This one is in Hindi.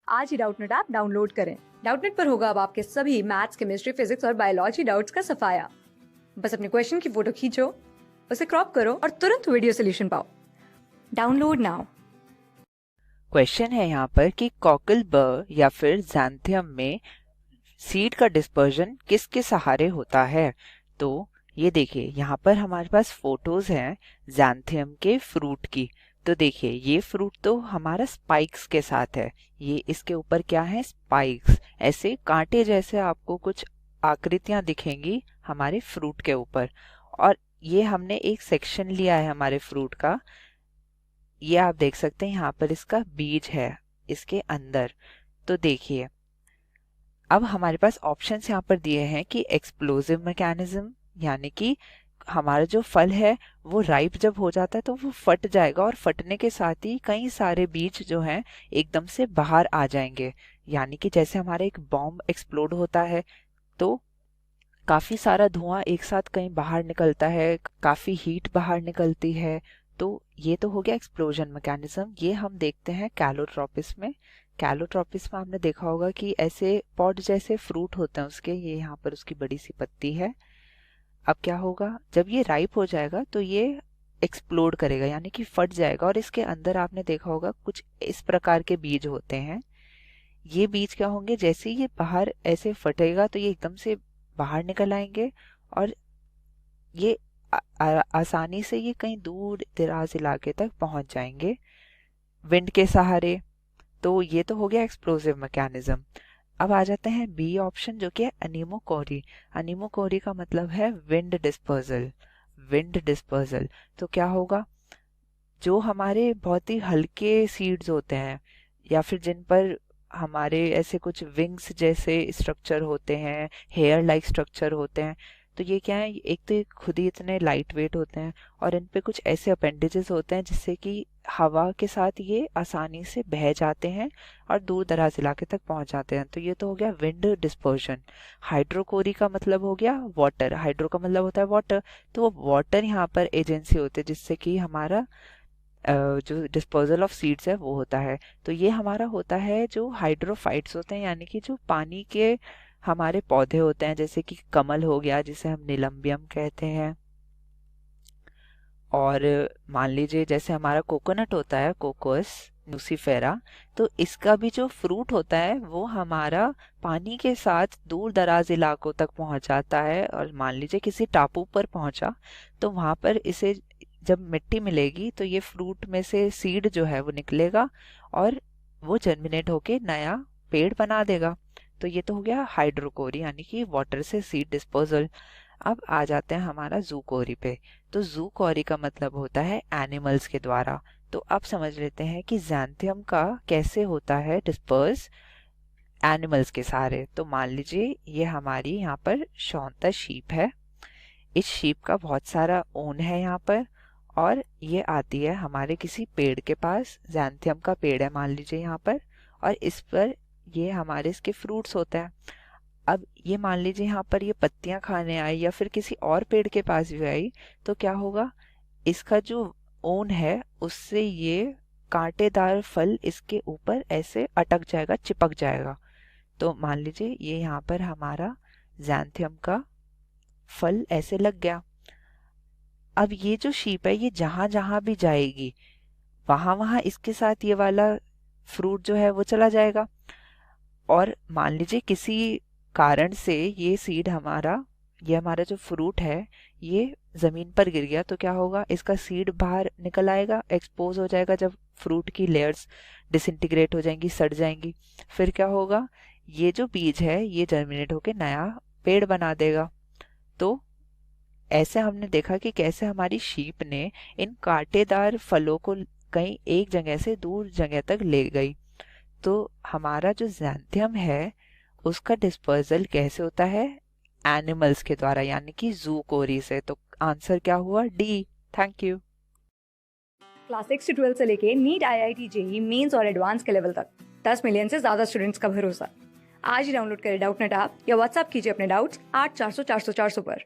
आज ही डाउटनेट ऐप डाउनलोड करें। डाउटनेट पर होगा अब आपके सभी मैथ्स, केमिस्ट्री, फिजिक्स और बायोलॉजी डाउट्स का सफाया। बस अपने क्वेश्चन की फोटो खींचो, उसे क्रॉप करो और तुरंत वीडियो सोल्यूशन पाओ। Download now. क्वेश्चन है यहाँ पर कि कॉकल बर या फिर ज़ैंथियम में सीड का डिस्पर्जन किसके सहारे होता है। तो ये देखिए यहाँ पर हमारे पास फोटोज हैं ज़ैंथियम के फ्रूट की। तो देखिए ये फ्रूट तो हमारा स्पाइक्स के साथ है, ये इसके ऊपर क्या है, स्पाइक्स, ऐसे कांटे जैसे आपको कुछ आकृतियां दिखेंगी हमारे फ्रूट के ऊपर। और ये हमने एक सेक्शन लिया है हमारे फ्रूट का, ये आप देख सकते हैं यहाँ पर इसका बीज है इसके अंदर। तो देखिए अब हमारे पास ऑप्शंस यहाँ पर दिए हैं कि एक्सप्लोजिव मैकेनिज्म, यानी कि हमारा जो फल है वो राइप जब हो जाता है तो वो फट जाएगा और फटने के साथ ही कई सारे बीज जो हैं एकदम से बाहर आ जाएंगे, यानी कि जैसे हमारा एक बॉम्ब एक्सप्लोड होता है तो काफी सारा धुआं एक साथ कहीं बाहर निकलता है, काफी हीट बाहर निकलती है। तो ये तो हो गया एक्सप्लोजन मैकेनिज्म। ये हम देखते हैं कैलोट्रोपिस में। कैलोट्रोपिस में आपने देखा होगा कि ऐसे पॉड जैसे फ्रूट होते हैं उसके, ये यहाँ पर उसकी बड़ी सी पत्ती है। अब क्या होगा, जब ये राइप हो जाएगा तो ये एक्सप्लोड करेगा, यानी कि फट जाएगा और इसके अंदर आपने देखा होगा कुछ इस प्रकार के बीज होते हैं। ये बीज क्या होंगे, जैसे ही ये बाहर ऐसे फटेगा तो ये एकदम से बाहर निकल आएंगे और ये आसानी से ये कहीं दूर दराज इलाके तक पहुंच जाएंगे विंड के सहारे। तो ये तो हो गया एक्सप्लोसिव मैकेनिज्म। अब आ जाते हैं बी ऑप्शन, जो कि है अनीमोकोरी। अनीमोकोरी का मतलब है विंड डिस्पर्जल। विंड डिस्पर्जल तो क्या होगा, जो हमारे बहुत ही हल्के सीड्स होते हैं या फिर जिन पर हमारे ऐसे कुछ विंग्स जैसे स्ट्रक्चर होते हैं, हेयर लाइक स्ट्रक्चर होते हैं, तो ये क्या है, एक तो ये खुद ही इतने लाइट वेट होते हैं और इन पे कुछ ऐसे अपेंडेजेस होते हैं जिससे कि हवा के साथ ये आसानी से बह जाते हैं और दूर दराज इलाके तक पहुंच जाते हैं। तो ये तो हो गया विंड डिस्पर्जन। हाइड्रोकोरी का मतलब हो गया वाटर। हाइड्रो का मतलब होता है वाटर, तो वो वाटर यहाँ पर एजेंसी होती है जिससे कि हमारा जो डिस्पोजल ऑफ सीड्स है वो होता है। तो ये हमारा होता है जो हाइड्रोफाइट्स होते हैं, यानी कि जो पानी के हमारे पौधे होते हैं, जैसे कि कमल हो गया जिसे हम निलंबियम कहते हैं। और मान लीजिए जैसे हमारा कोकोनट होता है, कोकोस न्यूसीफेरा, तो इसका भी जो फ्रूट होता है वो हमारा पानी के साथ दूर दराज इलाकों तक पहुंच जाता है। और मान लीजिए किसी टापू पर पहुंचा तो वहां पर इसे जब मिट्टी मिलेगी तो ये फ्रूट में से सीड जो है वो निकलेगा और वो जर्मिनेट होके नया पेड़ बना देगा। तो ये तो हो गया हाइड्रोकोरी, यानी कि वाटर से सीड डिस्पोजल। अब आ जाते हैं हमारा जूकोरी पे। तो जूकोरी का मतलब होता है एनिमल्स के द्वारा। तो अब समझ लेते हैं कि ज़ैंथियम का कैसे होता है डिस्पर्स एनिमल्स के सहारे। तो मान लीजिए ये हमारी यहाँ पर शौंता शीप है, इस शीप का बहुत सारा ऊन है यहाँ पर, और ये आती है हमारे किसी पेड़ के पास, ज़ैंथियम का पेड़ है मान लीजिए यहाँ पर, और इस पर ये हमारे इसके फ्रूट्स होते हैं। अब ये मान लीजिए यहाँ पर ये पत्तियां खाने आई या फिर किसी और पेड़ के पास भी आई, तो क्या होगा, इसका जो ऊन है उससे ये कांटेदार फल इसके ऊपर ऐसे अटक जाएगा, चिपक जाएगा। तो मान लीजिए ये यहाँ पर हमारा ज़ैंथियम का फल ऐसे लग गया। अब ये जो शीप है ये जहां जहां भी जाएगी वहां वहां इसके साथ ये वाला फ्रूट जो है वो चला जाएगा। और मान लीजिए किसी कारण से ये हमारा जो फ्रूट है ये जमीन पर गिर गया, तो क्या होगा, इसका सीड बाहर निकल आएगा, एक्सपोज हो जाएगा। जब फ्रूट की लेयर्स डिसइंटीग्रेट हो जाएंगी, सड़ जाएंगी, फिर क्या होगा, ये जो बीज है ये जर्मिनेट होके नया पेड़ बना देगा। तो ऐसे हमने देखा कि कैसे हमारी शीप ने इन कांटेदार फलों को कहीं एक जगह से दूर जगह तक ले गई। तो हमारा जो ज़ैंथियम है उसका डिस्पर्जल कैसे होता है, एनिमल्स के द्वारा, यानी कि जूकोरी से। तो आंसर क्या हुआ, डी। Thank you. क्लास 6 से 12 से लेके नीट, IIT, जेई मेंस और एडवांस के लेवल तक 10 मिलियन से ज्यादा स्टूडेंट्स का भरोसा। आज ही डाउनलोड करें डाउटनेट ऐप या व्हाट्सएप कीजिए अपने डाउट्स 8400 400 400 पर।